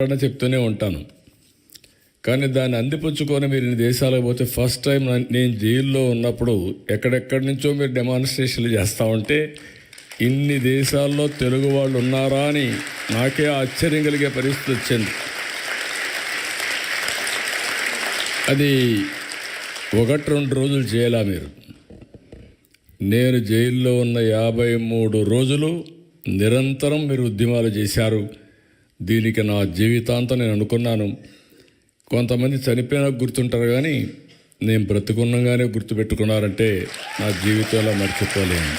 చెప్తూనే ఉంటాను. కానీ దాన్ని అందిపుచ్చుకొని మీరు ఇన్ని దేశాలకు పోతే ఫస్ట్ టైం నేను జైల్లో ఉన్నప్పుడు ఎక్కడెక్కడి నుంచో మీరు డెమాన్స్ట్రేషన్లు చేస్తూ ఉంటే ఇన్ని దేశాల్లో తెలుగు వాళ్ళు ఉన్నారా అని నాకే ఆశ్చర్యం కలిగే పరిస్థితి వచ్చింది. అది 1-2 రోజులు చేయాలా మీరు? నేను జైల్లో ఉన్న 53 రోజులు నిరంతరం మీరు ఉద్యమాలు చేశారు. దీనికి నా జీవితాంతం నేను అనుకున్నాను. కొంతమంది చనిపోయినా గుర్తుంటారు, కానీ నేను బ్రతుకున్నగానే గుర్తుపెట్టుకున్నారంటే నా జీవితంలో మర్చిపోలేను.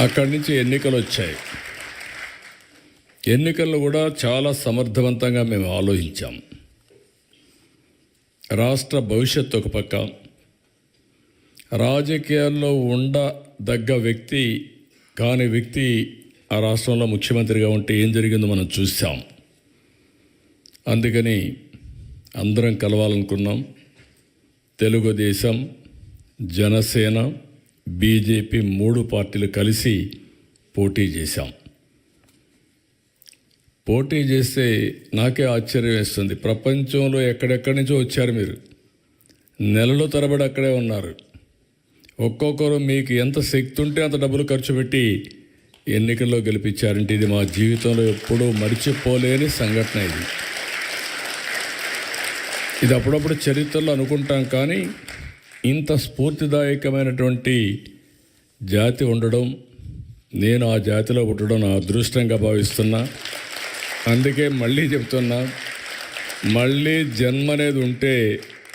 అక్కడి నుంచి ఎన్నికలు వచ్చాయి. ఎన్నికల్లో కూడా చాలా సమర్థవంతంగా మేము ఆలోచించాం. రాష్ట్ర భవిష్యత్తు ఒక పక్క, రాజకీయాల్లో ఉండదగ్గ వ్యక్తి కాని వ్యక్తి ఆ రాష్ట్రంలో ముఖ్యమంత్రిగా ఉంటే ఏం జరిగిందో మనం చూసాం. అందుకని అందరం కలవాలనుకున్నాం. తెలుగుదేశం, జనసేన, బీజేపీ 3 పార్టీలు కలిసి పోటీ చేశాం. పోటీ చేస్తే నాకే ఆశ్చర్యం వేస్తుంది. ప్రపంచంలో ఎక్కడెక్కడి నుంచో వచ్చారు మీరు, నెలల తరబడి అక్కడే ఉన్నారు. ఒక్కొక్కరు మీకు ఎంత శక్తి ఉంటే అంత డబ్బులు ఖర్చు పెట్టి ఎన్నికల్లో గెలిపించారంటే ఇది మా జీవితంలో ఎప్పుడూ మర్చిపోలేని సంఘటన. ఇది అప్పుడప్పుడు చరిత్రలో అనుకుంటాం, కానీ ఇంత స్ఫూర్తిదాయకమైనటువంటి జాతి ఉండడం, నేను ఆ జాతిలో పుట్టడం నా అదృష్టంగా భావిస్తున్నా. అందుకే మళ్ళీ చెప్తున్నా, మళ్ళీ జన్మ అనేది ఉంటే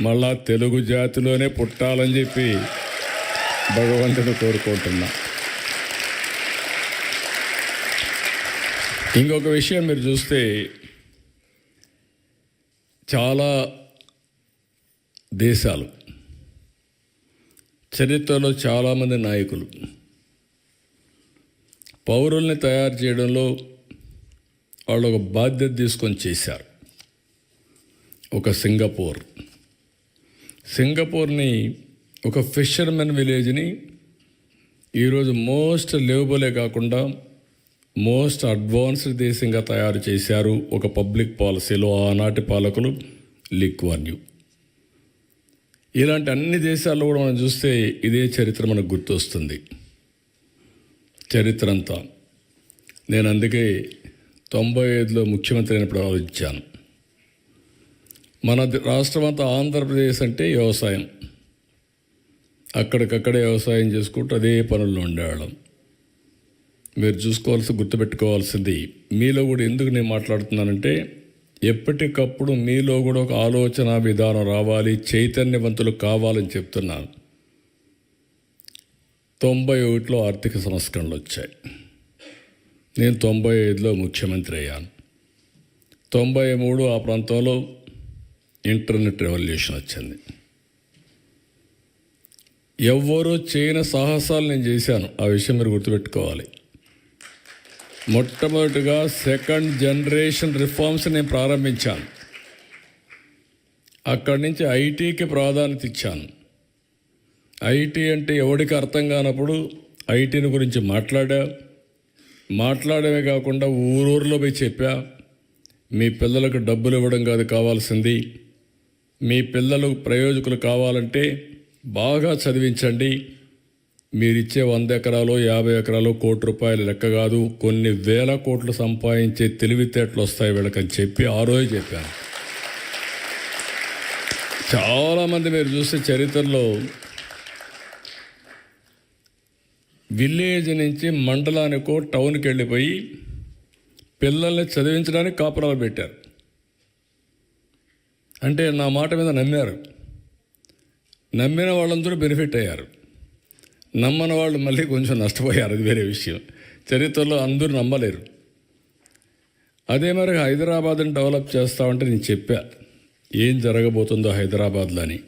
మళ్ళా తెలుగు జాతిలోనే పుట్టాలని చెప్పి భగవంతుని కోరుకుంటున్నా. ఇంకొక విషయం మీరు చూస్తే, చాలా దేశాలు చరిత్రలో చాలామంది నాయకులు పౌరుల్ని తయారు చేయడంలో వాళ్ళు ఒక బాధ్యత తీసుకొని చేశారు. ఒక సింగపూర్ని ఒక ఫిషర్మెన్ విలేజ్ని ఈరోజు మోస్ట్ లివబులే కాకుండా మోస్ట్ అడ్వాన్స్డ్ దేశంగా తయారు చేశారు. ఒక పబ్లిక్ పాలసీలో ఆనాటి పాలకులు లీ కువాన్ యూ. ఇలాంటి అన్ని దేశాల్లో కూడా మనం చూస్తే ఇదే చరిత్ర మనకు గుర్తొస్తుంది. చరిత్ర అంతా నేను అందుకే 95లో ముఖ్యమంత్రి అయినప్పుడు ఆలోచించాను. మన రాష్ట్రం అంతా ఆంధ్రప్రదేశ్ అంటే వ్యవసాయం, అక్కడికక్కడే వ్యవసాయం చేసుకుంటూ అదే పనుల్లో ఉండేవాళ్ళం. మీరు గుర్తుపెట్టుకోవాల్సింది, మీలో కూడా ఎందుకు నేను మాట్లాడుతున్నానంటే, ఎప్పటికప్పుడు మీలో కూడా ఒక ఆలోచన విధానం రావాలి, చైతన్యవంతులు కావాలని చెప్తున్నాను. 91లో ఆర్థిక సంస్కరణలు వచ్చాయి. నేను 95లో ముఖ్యమంత్రి అయ్యాను. 93 ఆ ప్రాంతంలో ఇంటర్నెట్ రెవల్యూషన్ వచ్చింది. ఎవ్వరూ చేయని సాహసాలు నేను చేశాను. ఆ విషయం మీరు గుర్తుపెట్టుకోవాలి. మొట్టమొదటిగా 2nd జనరేషన్ రిఫార్మ్స్ నేను ప్రారంభించాను. అక్కడి నుంచి ఐటీకి ప్రాధాన్యత ఇచ్చాను. ఐటీ అంటే ఎవరికి అర్థం కానప్పుడు ఐటీని గురించి మాట్లాడమే కాకుండా ఊరూరులో పోయి చెప్పా, మీ పిల్లలకు డబ్బులు ఇవ్వడం కాదు కావాల్సింది, మీ పిల్లలు ప్రయోజకులు కావాలంటే బాగా చదివించండి. మీరిచ్చే 100 ఎకరాలు 50 ఎకరాలు ₹1,00,00,000 లెక్క కాదు, కొన్ని వేల కోట్లు సంపాదించే తెలివితేటలు వస్తాయి వీళ్ళకని చెప్పి ఆ రోజు చెప్పాను. చాలామంది మీరు చూస్తే చరిత్రలో విలేజ్ నుంచి మండలానికో టౌన్కి వెళ్ళిపోయి పిల్లల్ని చదివించడానికి కాపురాలు పెట్టారు. అంటే నా మాట మీద నమ్మారు. నమ్మిన వాళ్ళందరూ బెనిఫిట్ అయ్యారు, నమ్మని వాళ్ళు మళ్ళీ కొంచెం నష్టపోయారు. అది వేరే విషయం. చరిత్రలో అందరూ నమ్మలేరు. అదే మరి హైదరాబాద్ని డెవలప్ చేస్తామంటే నేను చెప్పా ఏం జరగబోతుందో హైదరాబాద్లో అని.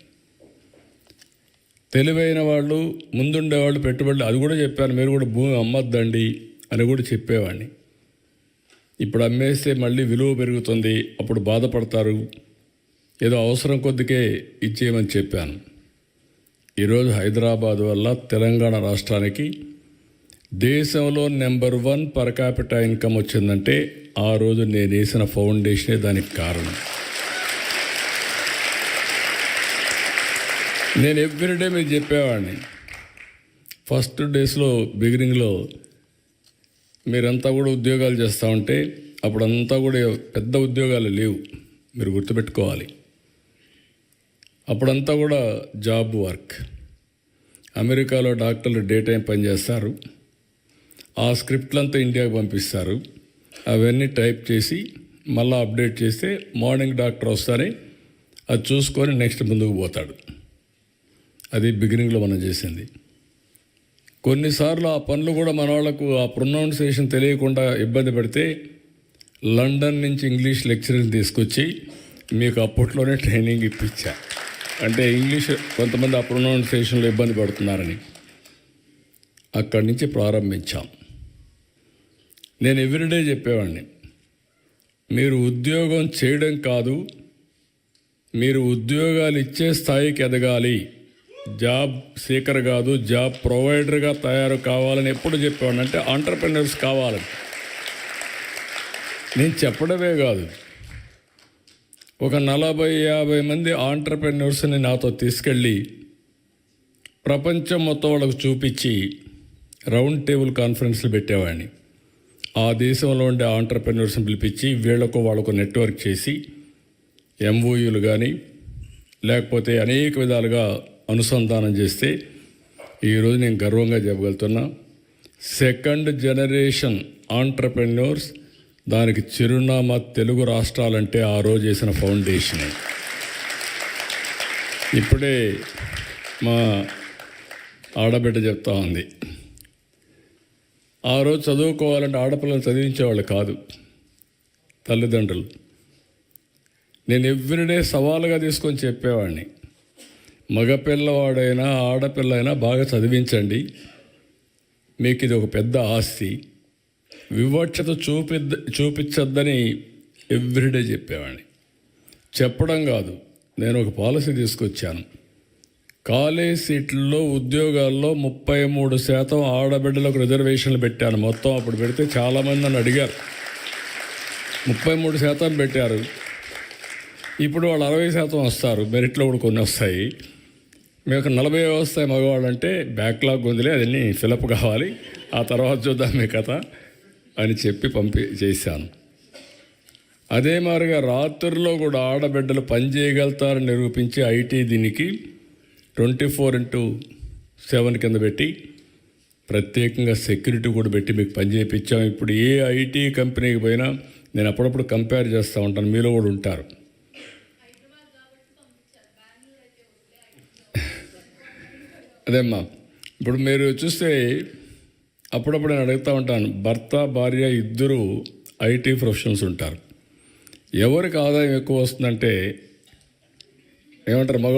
తెలివైన వాళ్ళు, ముందుండేవాళ్ళు పెట్టుబడులు, అది కూడా చెప్పాను. మీరు కూడా భూమి అమ్మద్దండి అని కూడా చెప్పేవాడిని. ఇప్పుడు అమ్మేస్తే మళ్ళీ విలువ పెరుగుతుంది, అప్పుడు బాధపడతారు, ఏదో అవసరం కొద్దికే ఇచ్చేయమని చెప్పాను. ఈరోజు హైదరాబాద్ వల్ల తెలంగాణ రాష్ట్రానికి దేశంలో నెంబర్ 1 పర్ క్యాపిటా ఇన్కమ్ వచ్చిందంటే ఆ రోజు నేను వేసిన ఫౌండేషనే దానికి కారణం. నేను ఎవ్రీడే మీకు చెప్పేవాడిని. ఫస్ట్ డేస్లో బిగినింగ్లో మీరంతా కూడా ఉద్యోగాలు చేస్తూ ఉంటే అప్పుడంతా కూడా పెద్ద ఉద్యోగాలు లేవు, మీరు గుర్తుపెట్టుకోవాలి. అప్పుడంతా కూడా జాబ్ వర్క్. అమెరికాలో డాక్టర్లు డే టైం పనిచేస్తారు, ఆ స్క్రిప్ట్లంతా ఇండియాకి పంపిస్తారు, అవన్నీ టైప్ చేసి మళ్ళీ అప్డేట్ చేస్తే మార్నింగ్ డాక్టర్ వస్తారే అది చూసుకొని నెక్స్ట్ ముందుకు పోతాడు. అది బిగినింగ్లో మనం చేసింది. కొన్నిసార్లు ఆ పనులు కూడా మన వాళ్ళకు ఆ ప్రొనౌన్సియేషన్ తెలియకుండా ఇబ్బంది పెడితే లండన్ నుంచి ఇంగ్లీష్ లెక్చరర్ని తీసుకొచ్చి మీకు అప్పట్లోనే ట్రైనింగ్ ఇప్పించా. అంటే ఇంగ్లీష్ కొంతమంది ఆ ప్రొనౌన్సియేషన్లో ఇబ్బంది పడుతున్నారని అక్కడి నుంచి ప్రారంభించాం. నేను ఎవ్రీడే చెప్పేవాడిని, మీరు ఉద్యోగం చేయడం కాదు, మీరు ఉద్యోగాలు ఇచ్చే స్థాయికి ఎదగాలి, జాబ్ సీకర్ కాదు జాబ్ ప్రొవైడర్గా తయారు కావాలని ఎప్పుడు చెప్పేవాడిని. అంటే ఆంటర్‌ప్రెన్యూర్స్ కావాలని నేను చెప్పడమే కాదు, ఒక 40-50 మంది ఆంటర్‌ప్రెన్యూర్స్ని నాతో తీసుకెళ్ళి ప్రపంచం మొత్తం వాళ్ళకు చూపించి రౌండ్ టేబుల్ కాన్ఫరెన్స్లు పెట్టేవాడిని. ఆ దేశంలో ఉండే ఆంటర్‌ప్రెన్యూర్స్ని పిలిపించి వీళ్ళకు వాళ్ళకు నెట్వర్క్ చేసి ఎంఓయూలు కానీ లేకపోతే అనేక విధాలుగా అనుసంధానం చేస్తే ఈరోజు నేను గర్వంగా చెప్పగలుగుతున్నా, సెకండ్ జనరేషన్ ఆంటర్‌ప్రెన్యూర్స్ దానికి చిరునామా తెలుగు రాష్ట్రాలంటే ఆ రోజు చేసిన ఫౌండేషన్. ఇప్పుడే మా ఆడబిడ్డ చెప్తా ఉంది, ఆ రోజు చదువుకోవాలంటే ఆడపిల్లలు చదివించేవాళ్ళు కాదు తల్లిదండ్రులు. నేను ఎవ్రీడే సవాలుగా తీసుకొని చెప్పేవాడిని, మగపిల్లవాడైనా ఆడపిల్ల అయినా బాగా చదివించండి, మీకు ఇది ఒక పెద్ద ఆస్తి, వివక్షత చూపించద్దని ఎవ్రీడే చెప్పేవాడిని. చెప్పడం కాదు, నేను ఒక పాలసీ తీసుకొచ్చాను. కాలేజ్ సీట్లలో ఉద్యోగాల్లో 33% ఆడబిడ్డలకు రిజర్వేషన్లు పెట్టాను. మొత్తం అప్పుడు పెడితే చాలామంది నన్ను అడిగారు, 33% పెట్టారు, ఇప్పుడు వాళ్ళు 60% వస్తారు, మెరిట్లో కూడా కొన్ని వస్తాయి, మీకు 40 వస్తాయి మగవాళ్ళు అంటే బ్యాక్లాగ్ ఉందిలే, అదన్నీ ఫిలప్ కావాలి, ఆ తర్వాత చూద్దాం మీ కథ అని చెప్పి చేశాను. అదే మాదిరిగా రాత్రుల్లో కూడా ఆడబిడ్డలు పనిచేయగలుగుతారని నిరూపించి ఐటీ దీనికి 24/7 కింద పెట్టి ప్రత్యేకంగా సెక్యూరిటీ కూడా పెట్టి మీకు పని చేయించాం. ఇప్పుడు ఏ ఐటీ కంపెనీకి పోయినా నేను అప్పుడప్పుడు కంపేర్ చేస్తూ ఉంటాను, మీలో కూడా ఉంటారు. అదేమ్మా, ఇప్పుడు మీరు చూస్తే అప్పుడప్పుడు నేను అడుగుతూ ఉంటాను, భర్త భార్య ఇద్దరు ఐటీ ప్రొఫెషనల్స్ ఉంటారు, ఎవరికి ఆదాయం ఎక్కువ వస్తుందంటే ఏమంటారు, మగ